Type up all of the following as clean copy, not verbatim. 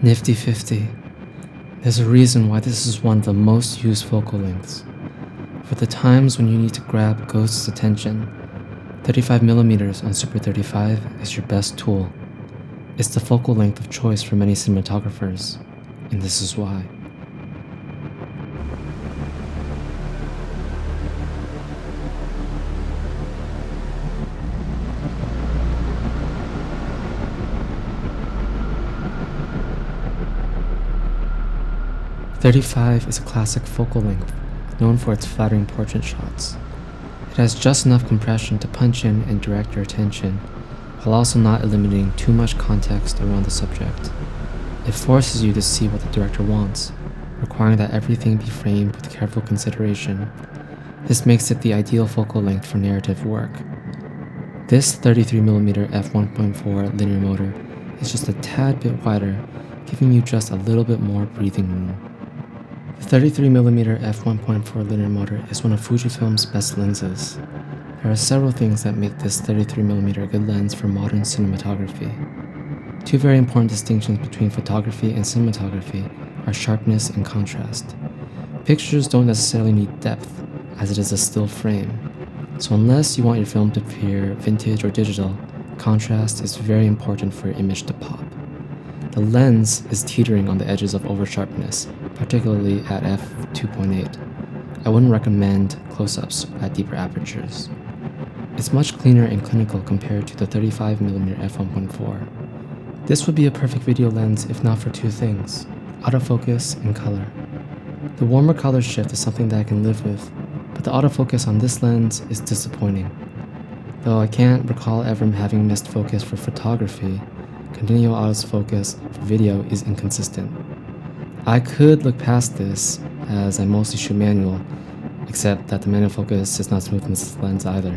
Nifty 50. There's a reason why this is one of the most used focal lengths. For the times when you need to grab ghost's attention, 35mm on Super 35 is your best tool. It's the focal length of choice for many cinematographers, and this is why. .35 is a classic focal length, known for its flattering portrait shots. It has just enough compression to punch in and direct your attention, while also not eliminating too much context around the subject. It forces you to see what the director wants, requiring that everything be framed with careful consideration. This makes it the ideal focal length for narrative work. This 33mm f1.4 linear motor is just a tad bit wider, giving you just a little bit more breathing room. The 33mm f1.4 linear motor is one of Fujifilm's best lenses. There are several things that make this 33mm a good lens for modern cinematography. Two very important distinctions between photography and cinematography are sharpness and contrast. Pictures don't necessarily need depth, as it is a still frame. So unless you want your film to appear vintage or digital, contrast is very important for your image to pop. The lens is teetering on the edges of over-sharpness, particularly at f2.8. I wouldn't recommend close-ups at deeper apertures. It's much cleaner and clinical compared to the 35mm f1.4. This would be a perfect video lens if not for two things: autofocus and color. The warmer color shift is something that I can live with, but the autofocus on this lens is disappointing. Though I can't recall ever having missed focus for photography, continual autofocus for video is inconsistent. I could look past this, as I mostly shoot manual, except that the manual focus is not smooth in this lens either.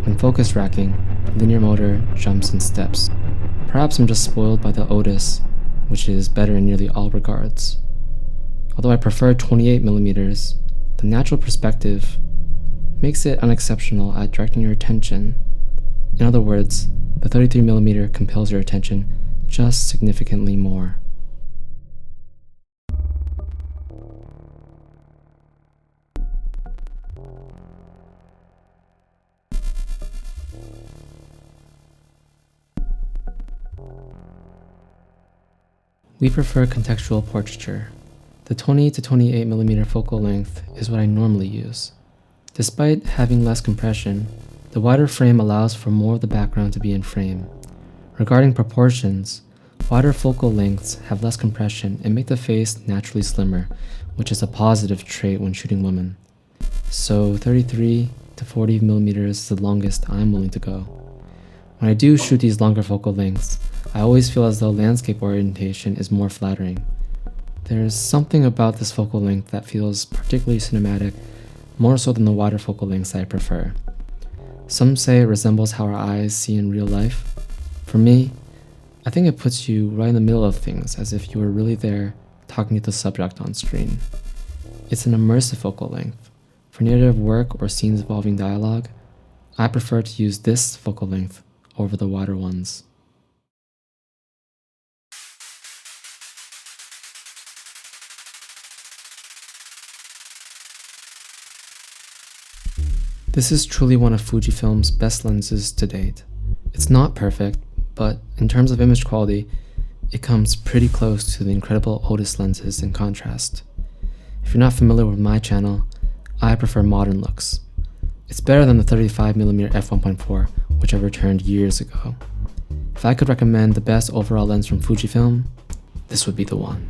When focus racking, the linear motor jumps in steps. Perhaps I'm just spoiled by the Otus, which is better in nearly all regards. Although I prefer 28mm, the natural perspective makes it unexceptional at directing your attention. In other words, the 33mm compels your attention just significantly more. We prefer contextual portraiture. The 20 to 28mm focal length is what I normally use. Despite having less compression, the wider frame allows for more of the background to be in frame. Regarding proportions, wider focal lengths have less compression and make the face naturally slimmer, which is a positive trait when shooting women. So 33 to 40mm is the longest I'm willing to go. When I do shoot these longer focal lengths, I always feel as though landscape orientation is more flattering. There's something about this focal length that feels particularly cinematic, more so than the wider focal lengths I prefer. Some say it resembles how our eyes see in real life. For me, I think it puts you right in the middle of things, as if you were really there talking to the subject on screen. It's an immersive focal length. For narrative work or scenes involving dialogue, I prefer to use this focal length over the wider ones. This is truly one of Fujifilm's best lenses to date. It's not perfect, but in terms of image quality, it comes pretty close to the incredible Otus lenses in contrast. If you're not familiar with my channel, I prefer modern looks. It's better than the 35mm f1.4, which I returned years ago. If I could recommend the best overall lens from Fujifilm, this would be the one.